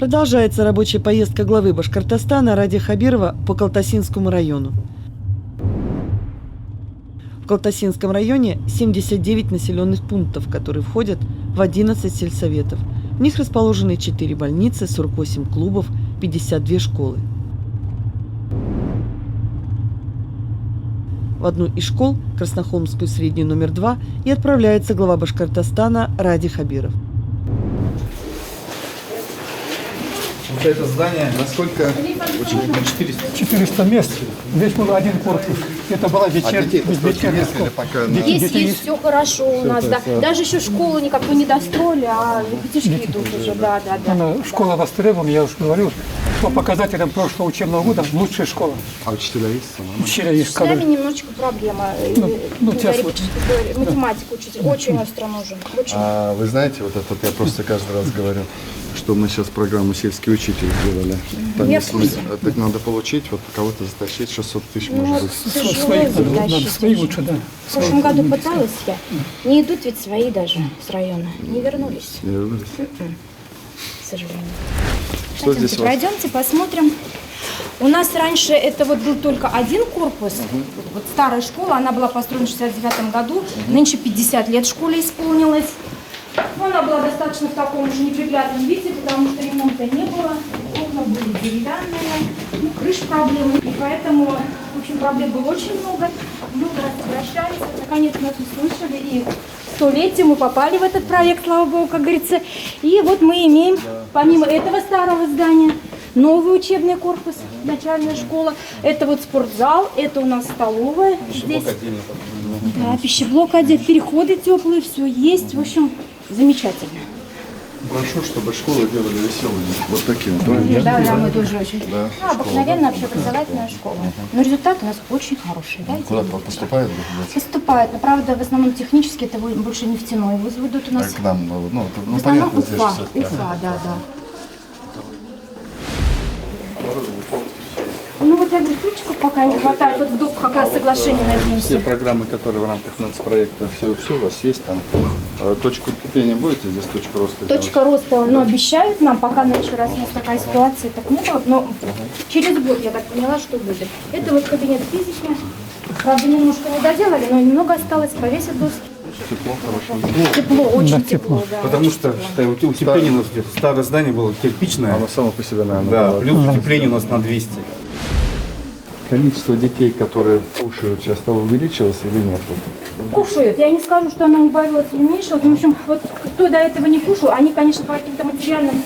Продолжается рабочая поездка главы Башкортостана Ради Хабирова по Калтасинскому району. В Калтасинском районе 79 населенных пунктов, которые входят в 11 сельсоветов. В них расположены 4 больницы, 48 клубов, 52 школы. В одну из школ, Краснохолмскую среднюю номер 2, и отправляется глава Башкортостана Ради Хабиров. Вот это здание, насколько? 400 мест. Здесь был один корпус. Это была вечерняя школа. Есть все хорошо у нас, да. Даже еще школу никакую не достроили, а ребятишки идут уже, да. Школа востребована, я уже говорил, по показателям прошлого учебного года лучшая школа. А учителя есть? Учителя есть. С нами немножечко проблема. Математика учитель очень остро нужен. А вы знаете, вот это я просто каждый раз говорю, что мы сейчас программу «Сельский учитель» сделали. Там так надо получить, вот кого-то затащить, 600 тысяч может быть. Свои лучше, да. В прошлом году пыталась я. Не идут ведь свои даже с района. Не вернулись. Не вернулись? К сожалению. Что здесь у вас? Пройдемте, посмотрим. У нас раньше это вот был только один корпус. Вот старая школа, она была построена в 69 году. Нынче 50 лет школе исполнилось. Но она была достаточно в таком же неприглядном виде, потому что ремонта не было. Окна были деревянные, крыша проблемы. И поэтому, в общем, проблем было очень много. Много раз обращались, наконец нас услышали. И к 100-летию мы попали в этот проект, слава богу, как говорится. И вот мы имеем, помимо этого старого здания, новый учебный корпус, начальная школа. Это вот спортзал, это у нас столовая. Здесь, да, пищеблок отдельно, переходы теплые, все есть. В общем, замечательно. Прошу, чтобы школы делали веселыми. Вот такие, правильно? Да, мы тоже очень. Да, обыкновенная общеобразовательная школа. Но результат у нас очень хороший. Да, куда поступает? поступает, но правда в основном технически это больше нефтяной вуз выйдут у нас. К нам, в основном понятно, здесь Уфа, все. Уфа, да. Ну вот я говорю, ключиков пока не хватает, вот вдруг как раз соглашение Все надеемся. программы, которые в рамках нацпроекта, все у вас есть там. Точку кипения будете, здесь точка роста? Точка роста, но обещают нам, пока на еще раз у нас такая ситуация, так не было, но через год я так поняла, что будет. Это вот кабинет физики, правда немножко не доделали, но немного осталось, повесят доски. Тепло, хорошо. Тепло, очень тепло, да. Потому что, считаю, утепление у нас старое здание было кирпичное. Оно само по себе, наверное, Да, было. плюс утепление у нас на 200. Количество детей, которые кушают, сейчас стало увеличилось или нет? Кушают. Я не скажу, что она убавилась или уменьшилась. В общем, вот кто до этого не кушал, они, конечно, по каким-то материальным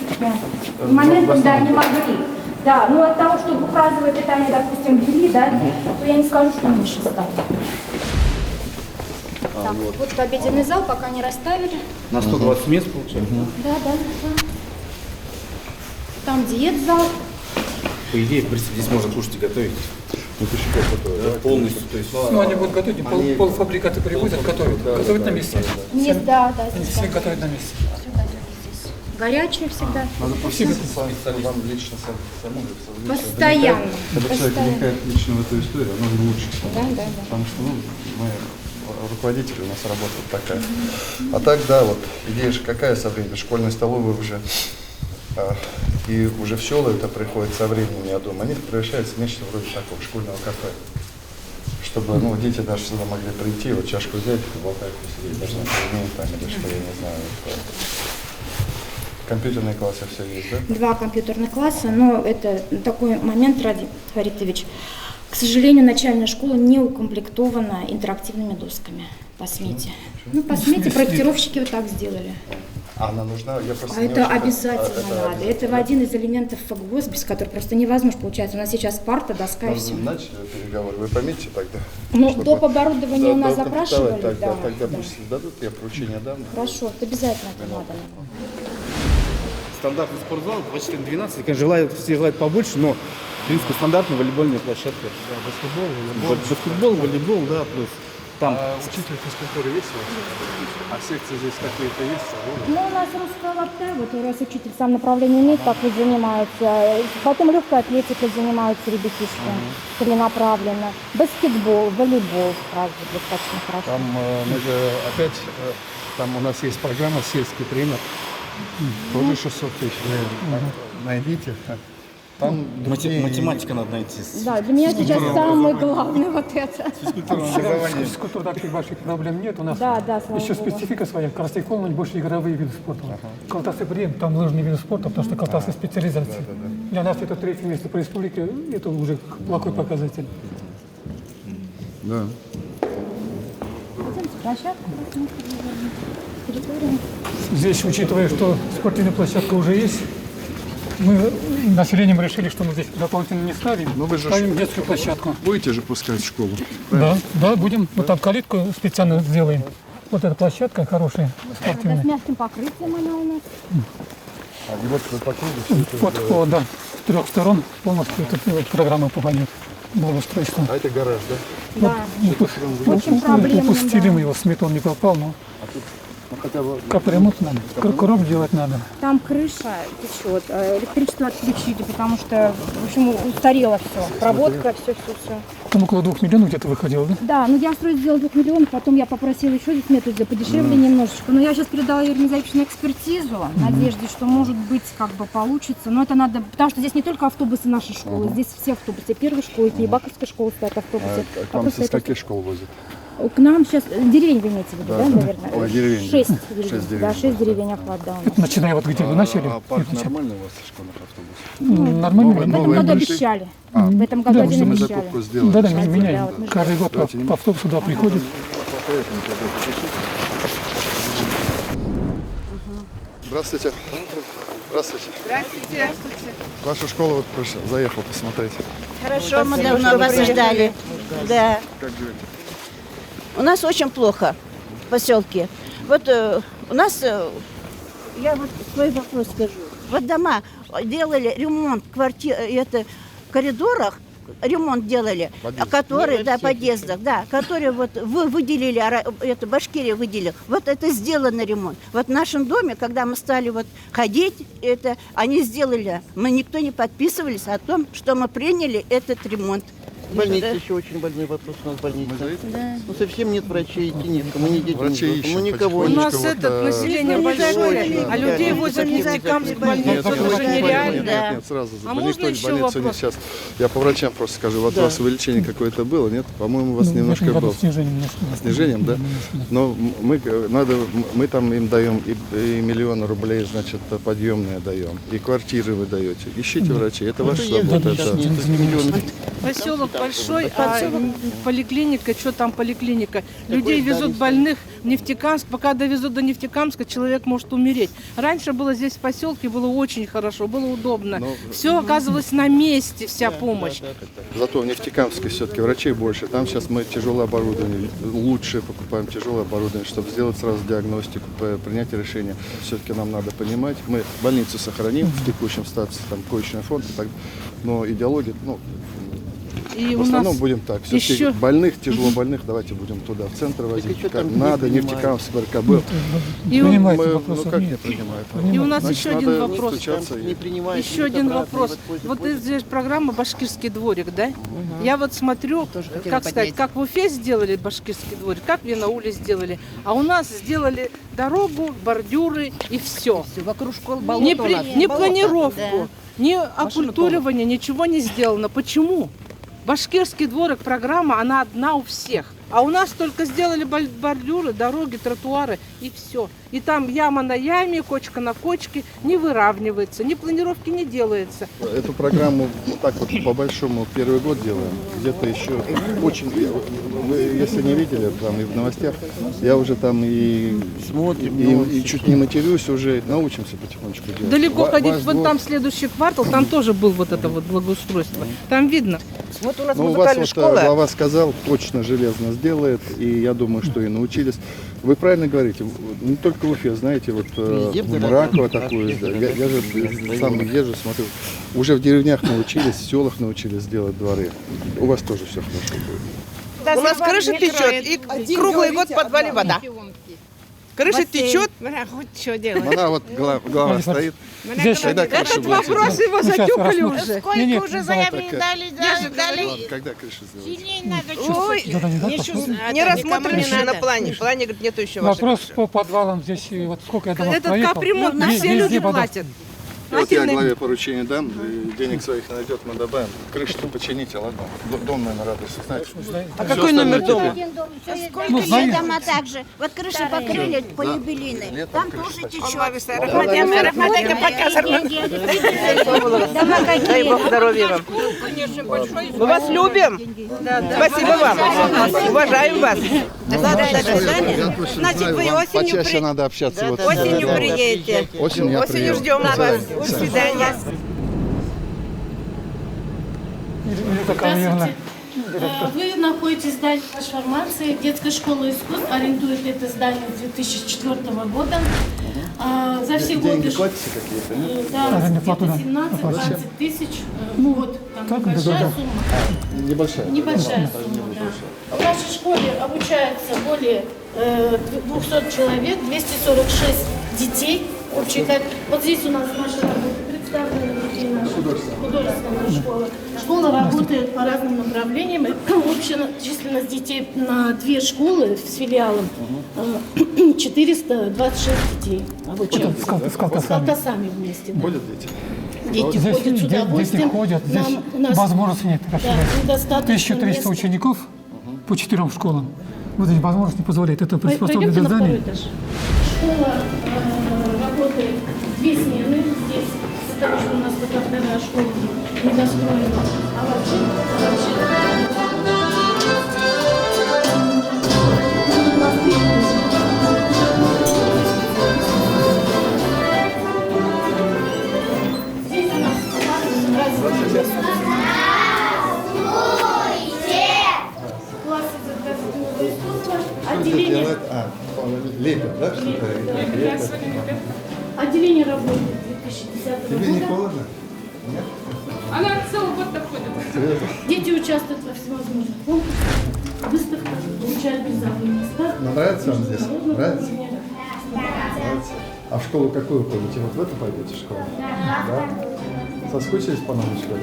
моментам, да, не могли. Да, но от того, что двухразовое питание, допустим, ввели, да, то я не скажу, что меньше стало. Так, вот обеденный зал пока не расставили. На 120 мест получается. Да. Там диет-зал. По идее, в принципе, здесь можно кушать и готовить. Полностью. То есть, Ну, они будут готовить, полуфабрикаты привозят, готовят на месте. Нет, да, Они здесь. все готовят на месте. Все готовят здесь. Горячее всегда. Надо вам лично самому. Постоянно. Когда человек вникает лично в эту историю, оно лучше. Да. Потому что мы руководители, у нас работа такая. А так, да, вот идея же какая со временем? Школьные столовые уже, и уже в села это приходит со временем, я думаю, они превращаются в нечто вроде такого школьного кафе. Чтобы дети даже сюда могли прийти, вот чашку взять, поболтать, посидеть, даже на перемене там, или что, я не знаю. Компьютерные классы все есть, да? 2 компьютерных класса, но это такой момент, Ради Фаритович. К сожалению, начальная школа не укомплектована интерактивными досками по смете. По смете проектировщики вот так сделали. А она нужна? Я просто не Это очень обязательно надо. Это один из элементов ФГВОС, без которого просто невозможно получается. У нас сейчас парта, доска и все. Начали переговоры, вы пометьте тогда. Ну, доп. Оборудование у нас доукомплектовать, запрашивали. Тогда пусть дадут, я поручение дам. Хорошо, это обязательно это надо. стандартный спортзал, 24-12. Конечно, все желают побольше, но, в принципе, стандартная волейбольная площадка. Баскетбол, волейбол, да, плюс. Там. Учитель физкультуры есть у вас? А секции здесь какие-то есть? Ну, у нас русская лапта, вот раз учитель сам направление имеет, так вот занимается. Потом легкой атлетикой занимаются ребятишки, целенаправленно. Баскетбол, волейбол, правда, достаточно хорошо. Там мы же опять, там у нас есть программа «Сельский тренер». Тоже 600 тысяч. найдите. Там Математика надо найти. Да, для меня сейчас самое главное вот это. Физкультура таких больших проблем нет. У нас Да, да, слава еще богу. специфика своя. Красный холм больше игровые виды спорта. Калтасы Брем, там лыжные виды спорта, потому что Калтасы специализация. Для нас это 3-е место по республике, это уже плохой показатель. Да. Площадка. Территория. Здесь, учитывая, что спортивная площадка уже есть, мы населением решили, что мы здесь дополнительно не ставим, Ну, вы же ставим детскую площадку. Будете же пускать в школу? Да, да, будем. Вот там калитку специально сделаем. Вот эта площадка хорошая, С спортивная. мягким покрытием она у нас. И вот по кругу Вот, да, с 3 сторон полностью эта программа попадет. Благоустройство. А это гараж, да? Да. Очень проблемно, Упустили да. мы его, сметон не попал, но Ну, хотя бы капремонт надо, кровь делать надо. Там крыша течет, электричество отключили, потому что, в общем, устарело все. Проводка, все. Там около 2 миллионов где-то выходило, да? Да, ну я строить сделала 2 миллионов, потом я попросила еще здесь метод сделать подешевле немножечко. Но я сейчас передала ее на экспертизу, в надежде, что может быть как бы получится. Но это надо, потому что здесь не только автобусы нашей школы, здесь все автобусы. Первой школы, Кирибаковской школы стоят автобусы. к вам Просто из это- каких школ возят? К нам сейчас деревень вы имеете в виду, да, наверное? Ой, деревень. 6 Шесть деревень. деревень. Да, 6 деревень охват, да, у нас. Начиная вот где вы начали. А парк это нормальный у вас школьных автобусов? Нормально. В этом Новые году пришли? обещали. В этом году один Мы обещали. закупку сделали. Да, да, Да, меняем. вот мы же- Каждый год по автобусу сюда приходит. Здравствуйте. Здравствуйте. Здравствуйте. Вашу школу вот заехал посмотреть. Хорошо, мы давно вас ждали. Да. Как говорите? У нас очень плохо в поселке. Вот у нас, я вот свой вопрос скажу. Вот дома делали ремонт в коридорах, ремонт делали, которые, да, подъездах, да, которые вот вы выделили, это Башкирия выделила. Вот это сделано ремонт. Вот в нашем доме, когда мы стали вот ходить, это они сделали. Мы никто не подписывались о том, что мы приняли этот ремонт. Больница еще очень больной вопрос у нас больница. Ну, совсем нет врачей, идти некому, мы не дети, Врачей мы ищем никого потихонечку. не У нас вот, этот население большое, а людей возят в Нефтекамск в больницу, Нет, это уже нереально. нет, сразу. А Больницу можно еще больницу не вопрос? сейчас. Я по врачам просто скажу. Вот у вас увеличение какое-то было, нет? По-моему, у вас немножко В этом году было. снижение немножко. Снижением, да? Но мы там им даем и миллион рублей, значит, подъемные даем, и квартиры вы даете. Ищите врачей. Это ваша забота. это- Поселок большой, а поликлиника, что там поликлиника? Людей везут больных в Нефтекамск, пока довезут до Нефтекамска, человек может умереть. Раньше было здесь в поселке, было очень хорошо, было удобно. Все оказывалось на месте, вся помощь. Зато в Нефтекамске все-таки врачей больше. Там сейчас мы тяжелое оборудование, лучше покупаем тяжелое оборудование, чтобы сделать сразу диагностику, принять решение. Все-таки нам надо понимать, мы больницу сохраним в текущем статусе, там коечный фонд, но идеология, И в у основном нас будем так. Все-таки еще- больных, тяжело больных, давайте будем туда, в центр возить. что Как там надо, не Нефтекамск, РКБ. И у- Принимайте Мы, вопросы. как не принимают? И у нас Значит, еще один надо вопрос. стучаться и- не принимают. Еще один вопрос. Вот здесь программа «Башкирский дворик», да? Я вот смотрю, как сказать, как в Уфе сделали «Башкирский дворик», как в Янауле сделали. А у нас сделали дорогу, бордюры и все. Вокруг школ Не планировку, ни оккультуривание, ничего не сделано. Почему? Башкирский дворик, программа, она одна у всех. А у нас только сделали бордюры, дороги, тротуары и все. И там яма на яме, кочка на кочке, не выравнивается, ни планировки не делается. Эту программу вот так вот по-большому первый год делаем. Где-то еще очень... Вы, если не видели, там и в новостях, я уже там и чуть не матерюсь уже, научимся потихонечку делать. Далеко Ваш ходить, вот двор- там следующий квартал, там тоже был вот это вот благоустройство. Там видно. Вот у нас Ну, у вас вот глава сказал, точно железно сделает, и я думаю, что и научились. Вы правильно говорите, не только в Уфе, знаете, вот Раково такое, я же сам езжу, смотрю, уже в деревнях научились, в селах научились делать дворы. У вас тоже все хорошо будет. У нас крыша течет, и круглый год в подвале вода. Крыша течет. Она вот глава стоит. Здесь Когда крыша будет? Вопрос его сейчас затюкали рассмотрим. уже. Сколько уже заявлений дали. Когда крыша сделается? Ой, не рассмотрено еще на плане. В плане, говорит, нету еще ваших. Вопрос по подвалам здесь, вот сколько я домов Этот проехал. капремонт на все Везде люди вода. платят. Вот я главе поручение дам, и денег своих найдет, мы добавим. Крышу-то почините, ладно? Дом, наверное, радуется, знаете. А какой номер дома? Сколько все дома так же. Вот крыши покрыли по юбилейной. Там тоже течет. Дай Бог здоровья вам. Мы вас любим. Спасибо вам. Уважаем вас. Значит, вы осенью почаще надо общаться. Вот, Осенью приедете. Осенью ждем вас. До свидания. Наверное, Вы находитесь в здании трансформации. Детская школа искусств арендует это здание с 2004 года. За все годы... Деньги платите какие-то, нет? Да, где-то 17-20 тысяч в год. Там небольшая сумма. Небольшая. Небольшая сумма, да. В нашей школе обучается более 200 человек, 246 детей. Вот здесь у нас наша работа представлена, детей наша художественная школа. Школа работает по разным направлениям. Общая численность детей на 2 школы с филиалом 426 детей обучаются. с колтасами. С вместе. Да. Ходят дети? Дети Здесь ходят с удовольствием. дети ходят, здесь У нас возможности нет. да, недостаточно 1300 места. учеников по 4 школам. Вот здесь возможность не позволяет. Это приспособлено Пойдемте для на второй здания. этаж. Школа работает 2 смены. Здесь из-за того, что у нас пока вторая школа недостроена. А вообще здесь у нас развитие класс изобразительного искусства, отделение. Лепят, да, что-то? Отделение работает 2010 Тебе не года. холодно? Она целый год доходит. Дети участвуют во всевозможных конкурсах, выставках, получают призовые места. Но нравится вам здесь? Народного Нравится? уровня. Нравится. А в школу какую ходите? Вот в эту пойдете в школу? Да. Соскучились по новой школе?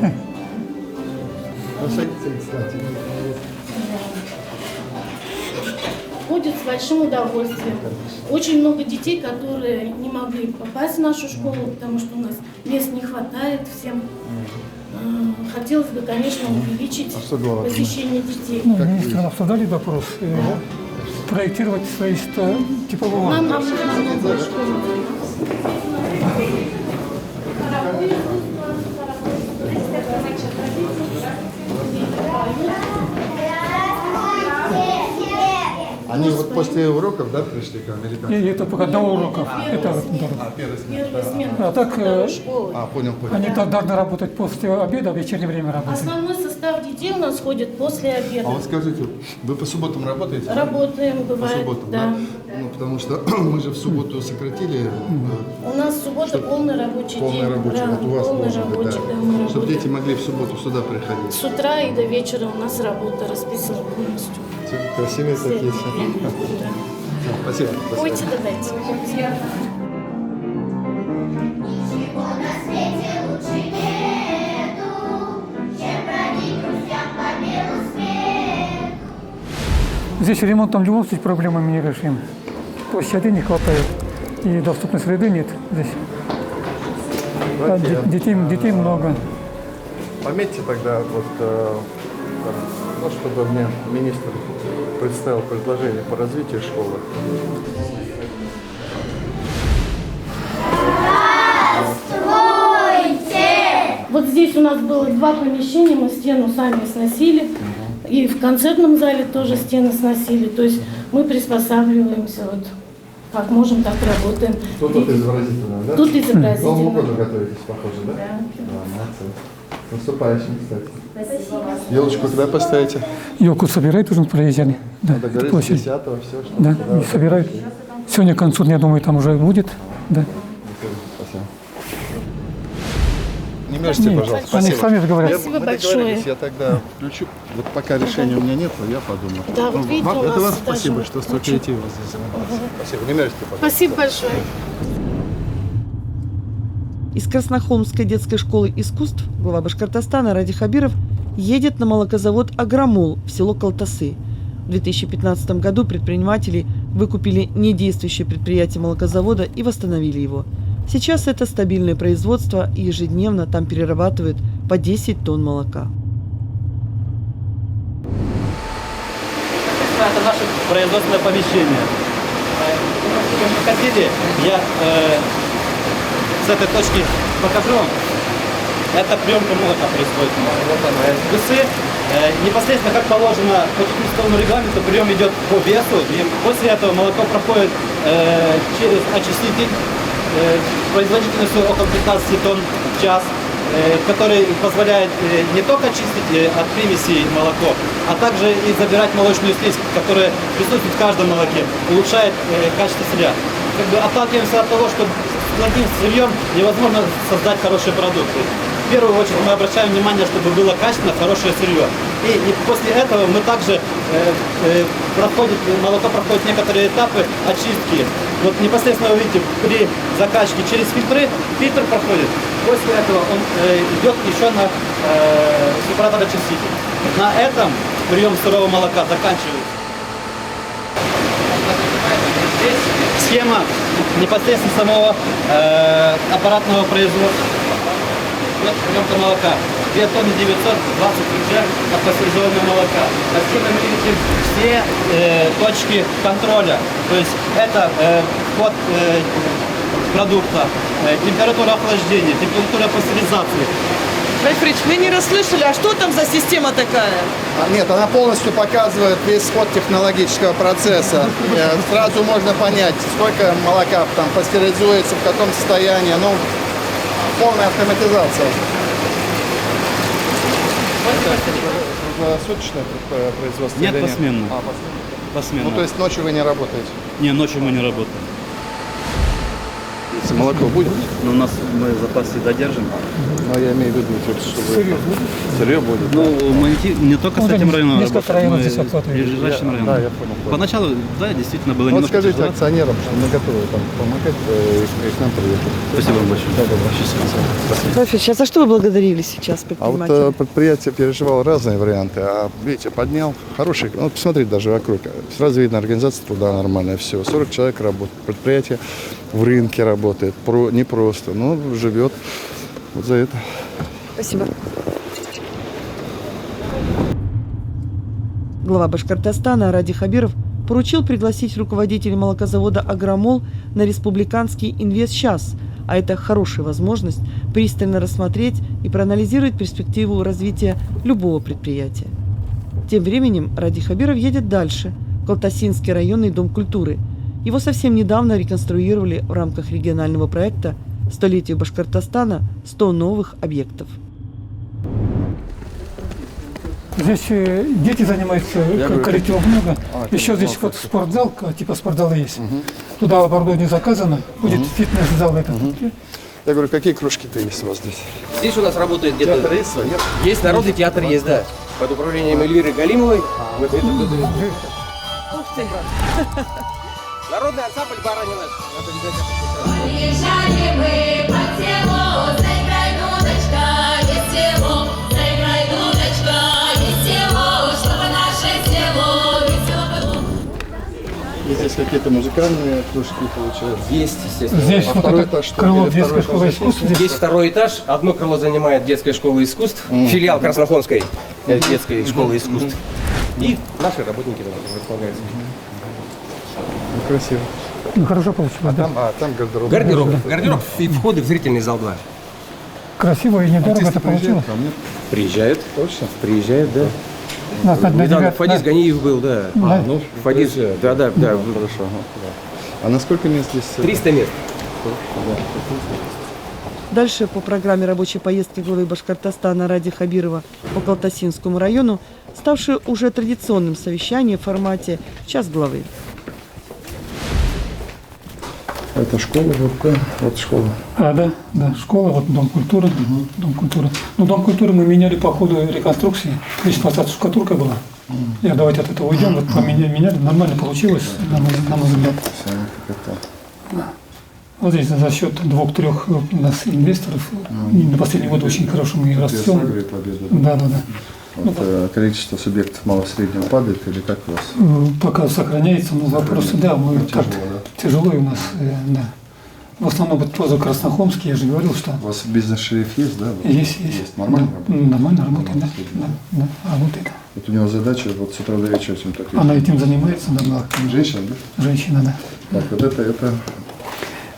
Да. Ну, садитесь, кстати. Ходят с большим удовольствием. Очень много детей, которые не могли попасть в нашу школу, потому что у нас мест не хватает всем. Хотелось бы, конечно, увеличить посещение детей. Ну, министры обсуждали вопрос. Проектировать строительство типового. Нам нужна новая школа. Они вот после уроков, да, пришли к американцам? И это пока до уроков. Это вот, да. Первая смена. Первая смена. А так Понял. они должны работать после обеда, в вечернее время работать. Основной состав детей у нас ходит после обеда. А вот скажите, вы по субботам работаете? Работаем, По бывает, субботам, да. Ну, потому что мы же в субботу сократили. У нас в субботу полный рабочий Полный день. рабочий, Да, вот у вас полный должен быть, рабочий, да, мы Чтобы работаем. дети могли в субботу сюда приходить. С утра и до вечера у нас работа расписана полностью. Все, красивые такие все. Спасибо. Пойте, давайте. Здесь ремонтом в любом случае проблемы мы не решим. Площади не хватает. И доступной среды нет здесь. А детей много. Пометьте тогда, вот, ну, чтобы мне министр представил предложение по развитию школы. Вот здесь у нас было 2 помещения, мы стену сами сносили. И в концертном зале тоже стены сносили. То есть мы приспосабливаемся, вот как можем, так работаем. Тут изобразительно, да? Тут изобразительно. К Новому году готовитесь, похоже, да? Да. Молодцы. Наступающим, кстати. Спасибо. Елочку когда поставите? Елку собирают, уже проезжали. Да, Надо говорить, площадь. 10-го, все, что Да, и собирают. Сегодня концерт, я думаю, там уже будет. Да. Спасибо. Не мерзьте, Нет, пожалуйста. они Спасибо. сами говорят. Спасибо Мы большое. договорились, я тогда включу. Вот пока решения у меня нет, я подумаю. Да, вот видите, у Это нас вам спасибо, даже что столько детей у вас здесь занимается. Спасибо. Не мерзьте, пожалуйста. Спасибо большое. Из Краснохолмской детской школы искусств глава Башкортостана Ради Хабиров едет на молокозавод «Агромол» в село Колтасы. В 2015 году предприниматели выкупили недействующее предприятие молокозавода и восстановили его. Сейчас это стабильное производство, и ежедневно там перерабатывают по 10 тонн молока. Это наше производственное помещение. Как вы хотели, я с этой точки покажу вам. Это приемка молока происходит. Вот она, весы. Непосредственно, как положено по техническому регламенту, прием идет по весу. И после этого молоко проходит через очиститель производительностью около 15 тонн в час, который позволяет не только очистить от примесей молоко, а также и забирать молочную слизь, которая присутствует в каждом молоке, улучшает качество сырья. Как бы отталкиваемся от того, что с плохим сырьем невозможно создать хорошие продукты. В первую очередь мы обращаем внимание, чтобы было качественно хорошее сырье. И после этого мы также молоко проходит некоторые этапы очистки. Вот непосредственно вы видите, при закачке через фильтры, фильтр проходит. После этого он идет еще на сепаратор-очиститель. На этом прием сырого молока заканчивается. Здесь схема непосредственно самого аппаратного производства. Вот приемка молока. 2 тонны 920 литров от пастеризованного молока. На схеме мы видим все точки контроля. То есть это вход продукта, температура охлаждения, температура пастеризации. Альфрич, мы не расслышали, а что там за система такая? Нет, она полностью показывает весь ход технологического процесса. Сразу можно понять, сколько молока там пастеризуется, в каком состоянии. Ну, полная автоматизация. Круглосуточное производство? Нет, посменно. Ну, то есть ночью вы не работаете? Не, ночью мы не работаем. Если молоко будет? Но у нас мы запас всегда держим. Но я имею в виду, чтобы сырье будет. Ну, мы не только с этим районом несколько работаем, районов мы здесь охватываем. и ближайшим районом. Да, я понял. Поначалу, да, действительно было Вот немножко скажите тяжело. акционерам, что мы готовы там помогать и к нам приехать. Спасибо вам большое. Да, да, Рафич, а за что вы благодарили сейчас А предпринимателя? вот предприятие переживало разные варианты, а видите, поднял хороший, ну посмотрите даже вокруг, сразу видно, организация труда нормальная, все, 40 человек работает, предприятие в рынке работает, не просто, но живет вот за это. Спасибо. Глава Башкортостана Ради Хабиров поручил пригласить руководителей молокозавода «Агромол» на республиканский инвестчас, а это хорошая возможность пристально рассмотреть и проанализировать перспективу развития любого предприятия. Тем временем Ради Хабиров едет дальше, в Калтасинский районный дом культуры. Его совсем недавно реконструировали в рамках регионального проекта «Столетию Башкортостана. 100 новых объектов». Здесь дети занимаются, коллективов много. Еще здесь вот спортзал, типа спортзала есть. Туда оборудование заказано, будет фитнес-зал этот. Я говорю, какие кружки-то есть у вас здесь? Здесь у нас работает где-то... Театр есть? Есть народный театр, есть, да. Под управлением Эльвиры Галимовой. Народный ансамбль «Баранина». Приезжали мы по селу, заиграй, дудочка, есть село, заиграй, дудочка, есть село, чтобы наше село весело было. Здесь какие-то музыкальные кружки получаются? Есть, естественно. Здесь А второй этаж что? крыло Или детской второй школы этаж? искусств. Есть второй этаж. Одно крыло занимает детская школа искусств, филиал Краснохонской детской школы искусств. И наши работники там располагаются. Ну, красиво. Ну, хорошо получилось, да. Там гардероб. Гардероб и входы в зрительный зал 2. Красиво и недорого это получилось. Приезжает. Точно? Приезжает, да. На Фадис Ганиев был, да. ну, Фадис, да. Хорошо. А на сколько мест здесь? 300 мест. Дальше по программе рабочей поездки главы Башкортостана Ради Хабирова по Калтасинскому району, ставшее уже традиционным совещание в формате «Час главы». Это школа, вот школа. Да, школа, вот дом культуры, дом культуры. Ну, дом культуры мы меняли по ходу реконструкции. Здесь фасад штукатурка была. Давайте от этого уйдем, вот поменяли, нормально получилось, на мой взгляд. Вот здесь за счет 2-3 у нас инвесторов, на последний год очень хорошо мы растем. Да. Вот, количество субъектов малого-среднего падает или как у вас? Пока сохраняется, но вопросы, да, мы как-то тяжело у нас, да. В основном вот тоже Краснохомский, я же говорил, что У вас бизнес-шериф есть, да? Вот? есть. Нормально Да, работает? нормально работает, да, работает. Вот у него задача вот с утра до вечера всем так. Она этим занимается, да. Женщина, да? Женщина, да. Так, вот это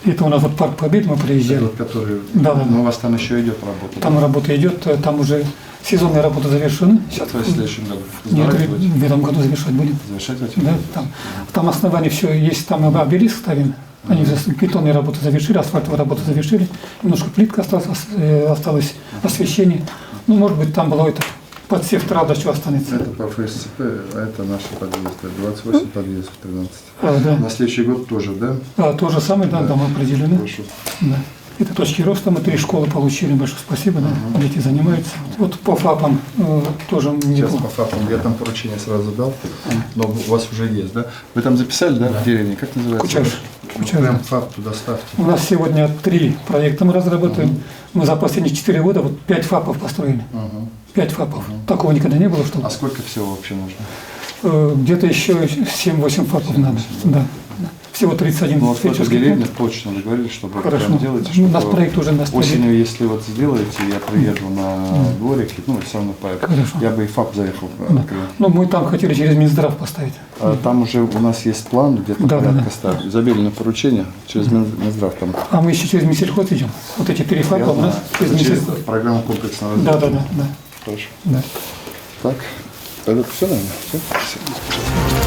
Это у нас вот Парк Победы мы приезжали. вот, который... Да. Но у вас там еще идет работа. Там работа идет, там уже сезонная работа завершена. Сейчас То есть в следующем году? Нет, Сдавать будете? в этом году завершать будем. Завершать этим? Да, там основание все есть, там обелиск ставим. Они бетонные работы завершили, асфальтовые работы завершили. Немножко плитка осталось освещение. Ну, может быть, там было это подсев трада, что останется. Это по ФСЦП, а это наши подъезды. 28 подъездов, 13. Да. На следующий год тоже, да? То же самое, да, дома определены. Хорошо. Да. Это точки роста, мы 3 школы получили, большое спасибо, да, дети занимаются. Вот по ФАПам тоже Сейчас неплохо. по фактам я там поручение сразу дал, но у вас уже есть, да? Вы там записали, да, в деревне? Как называется? Кучаш. Ну, прям ФАП туда ставьте. У нас сегодня 3 проекта мы разрабатываем. Мы за последние 4 года вот 5 ФАПов построили. 5 ФАПов. Такого никогда не было, что А сколько всего вообще нужно? где-то еще 7-8 ФАПов надо. Да. Всего 31 Ну, вот в этой фельдшерских деревне пунктов. точно договорились, чтобы вы Хорошо. прям делаете, Ну, у нас чтобы проект уже на столе. осенью, если вот сделаете, я приеду на дворик, ну, все равно Хорошо. я бы и ФАП заехал, Да. открыл. Ну, мы там хотели через Минздрав поставить. А там уже у нас есть план, где-то Да, порядка да. 100. Забили на поручение через Минздрав там. А мы еще через Минсельхоз идем. Вот эти 4 ФАПа у нас через Через Минсельхоз. программу комплексного развития. Да. Хорошо. Да. Так, это все, наверное? Все?